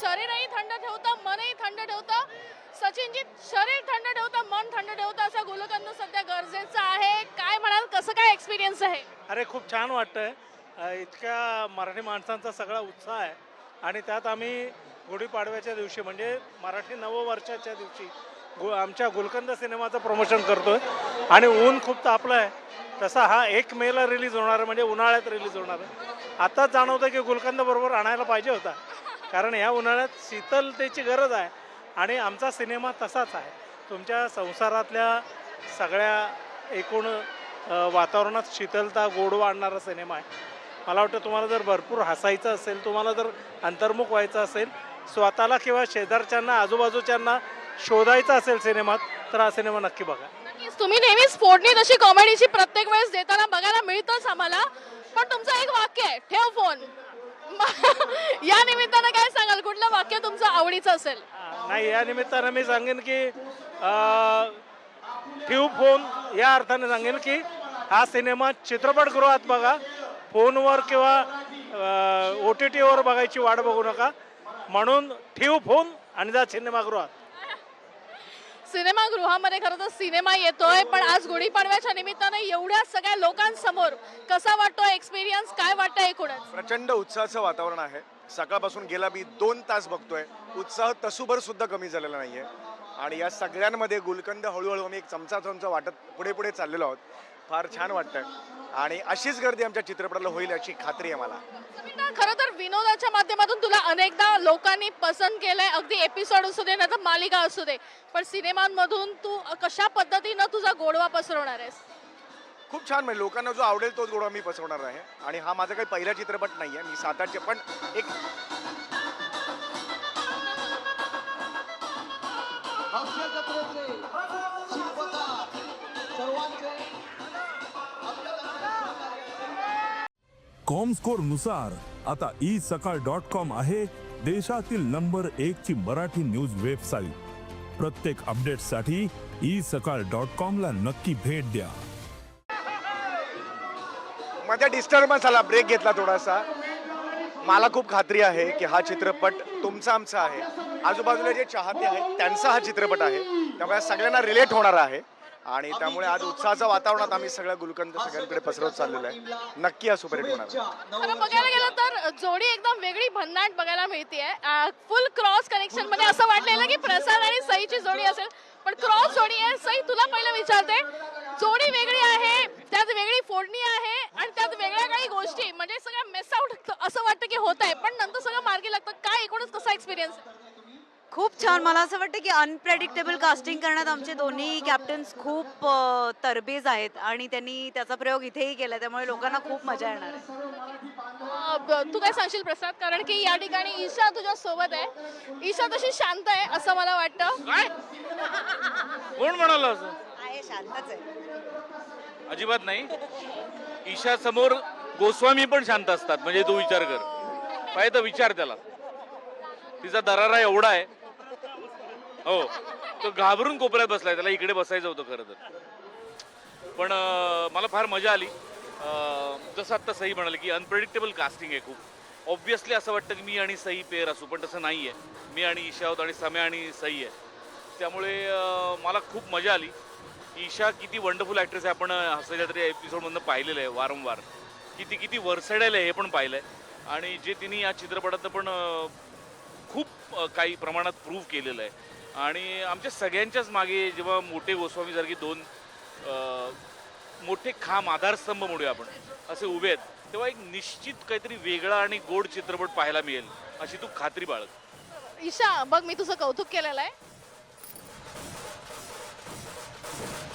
शरीरही थंड ठेवतं, मनही थंड ठेवतं. सचिनजी, शरीर थंड ठेवतं, मन थंड ठेवतं असं गुलकंद सध्या गरजेचं आहे. काय म्हणाल, कसं काय एक्सपिरियन्स आहे? अरे खूप छान वाटतंय. इतक्या मराठी माणसांचा सगळा उत्साह आहे आणि त्यात आम्ही गुढीपाडव्याच्या दिवशी म्हणजे मराठी नववर्षाच्या दिवशी आमच्या गुलकंद सिनेमाचं प्रमोशन करतोय आणि ऊन खूप तापलं आहे. तसा हा 1 मेला रिलीज होणार आहे, म्हणजे उन्हाळ्यात रिलीज होणार आहे. आताच जाणवतं की गुलकंद बरोबर आणायला पाहिजे होता, कारण ह्या उन्हाळ्यात शीतलतेची गरज आहे आणि आमचा सिनेमा तसाच आहे. तुमच्या संसारातल्या सगळ्या एकूण वातावरणात शीतलता गोडवा आणणारा सिनेमा आहे. मला वाटतं तुम्हाला जर भरपूर हसायचं असेल, तुम्हाला जर अंतर्मुख व्हायचं असेल, स्वतःला किंवा शेजारच्यांना आजूबाजूच्यांना शोधायचं असेल सिनेमात, तर हा सिनेमा नक्की बघा. नक्कीच. तुम्ही नेहमीच फोडणी तशी कॉमेडीची प्रत्येक वेळेस देताना बघायला मिळतंच आम्हाला. पण तुमचं एक वाक्य आहे, ठेव फोन. या निमित्तानं काय सांगाल, कुठलं वाक्य तुमचं आवडीचं असेल? नाही, या निमित्तानं मी सांगेन की ठेव फोन या अर्थाने सांगेन की हा सिनेमा चित्रपटगृहात बघा, फोनवर किंवा OTTवर बघायची वाट बघू नका. म्हणून ठेव फोन आणि जा सिनेमागृहात. सिनेमागृहामध्ये खरं तर सिनेमा येतोय, पण आज गुढीपाडव्याच्या निमित्तानं एवढ्या सगळ्या लोकांसमोर कसा वाटतोय एक्सपिरियन्स, काय वाटतंय एकूणच? प्रचंड उत्साहाचं वातावरण आहे. सकाळपासून गेला मी 2 तास बघतोय. उत्साह तसूभर सुद्धा कमी झालेला नाहीये आणि या सगळ्यांमध्ये गुलकंद हळूहळू आम्ही एक चमचा वाटत पुढे पुढे चाललेलो आहोत. फार छान वाटतंय आणि अशीच गर्दी आमच्या चित्रपटाला होईल याची खात्री आहे मला. खरं तर विनोदाच्या माध्यमातून तुला अनेकदा लोकांनी पसंत केलंय, अगदी एपिसोड असू दे नाही तर मालिका असू दे, पण सिनेमांमधून तू कशा पद्धतीनं तुझा गोडवा पसरवणार आहेस? खूप छान, म्हणजे लोकांना जो आवडेल तोच गोडवा मी पसरवणार आहे आणि हा माझा काही पहिला चित्रपट नाहीये. मी 7-8 पण एक कॉमस्कोर नुसार आता isakal.com आहे देशातील नंबर 1 ची मराठी न्यूज वेबसाईट. प्रत्येक अपडेटसाठी isakal.com ला नक्की भेट द्या. मध्ये डिस्टर्बन्स आला, ब्रेक घेतला थोडासा. मला खूप खात्री आहे की हा चित्रपट तुमचा आमचा आहे. आजूबाजूला जे चाहते आहेत त्यांचा हा चित्रपट आहे, त्यामुळे सगळ्यांना रिलेट होणार आहे आणि त्यामुळे आज उत्साहाच्या वातावरणात आम्ही सगळ्या गुलकंद सगळ्यांकडे पसरवत चाललेलो आहे. नक्की हा सुपरहिट होणार. खरं बघायला गेलं तर जोडी एकदम वेगळी भन्नाट बघायला मिळतेय. फुल क्रॉस कनेक्शन मध्ये असं वाटलेलं की प्रसाद आणि सईची जोडी असेल, पण क्रॉस जोडी आहे. सई, तुला पहिलं विचारते, जोडी वेगळी आहे, त्यात वेगळी फोडणी आहे आणि त्यात वेगळ्या काही गोष्टी, म्हणजे सगळं मेस आउट असं वाटतं की होत आहे, पण नंतर सगळं मार्गी लागतं. काय एकूणच कसा एक्सपिरियन्स? खूप छान. मला असं वाटतं की अनप्रेडिक्टेबल कास्टिंग करण्यात आमचे दोन्ही कॅप्टन्स खूप तरबेज आहेत आणि त्यांनी त्याचा प्रयोग इथेही केला, त्यामुळे लोकांना खूप मजा येणार आहे. तू काय सांगशील प्रसाद, कारण की या ठिकाणी ईशा तुझ्या सोबत आहे. ईशा तशी शांत आहे असं मला वाटतं. काय कोण म्हणाल असं? आहे, शांतच आहे. अजिबात नाही. ईशा समोर गोस्वामी पण शांत असतात, म्हणजे तू विचार कर. पाहिजे तर विचार त्याला. तिचा दरारा एवढा आहे, हो, तो घाबरून कोपऱ्यात बसलाय. त्याला इकडे बसायचं होतं खरं तर. पण मला फार मजा आली. जसं आत्ता सई म्हणाले की अनप्रेडिक्टेबल कास्टिंग आहे खूप. ऑब्व्हियसली असं वाटतं की मी आणि सई पेअर असू, पण तसं नाही आहे. मी आणि ईशा आहोत आणि सम्या आणि सई आहे. त्यामुळे मला खूप मजा आली. ईशा किती वंडरफुल ॲक्ट्रेस आहे, आपण हसायच्या तरी एपिसोडमधनं पाहिलेलं आहे वारंवार. किती वर्सेडाईल आहे हे पण पाहिलं आहे आणि जे तिने या चित्रपटातनं पण खूप काही प्रमाणात प्रूव्ह केलेलं आहे. आणि आमच्या सगळ्यांच्याच मागे जेव्हा मोठे गोस्वामीसारखी 2 मोठे खांब, आधारस्तंभ म्हणूया आपण, असे उभे आहेत, तेव्हा एक निश्चित काहीतरी वेगळा आणि गोड चित्रपट पाहायला मिळेल अशी तू खात्री बाळग. ईशा बघ, मी तुझं कौतुक केलेलं आहे,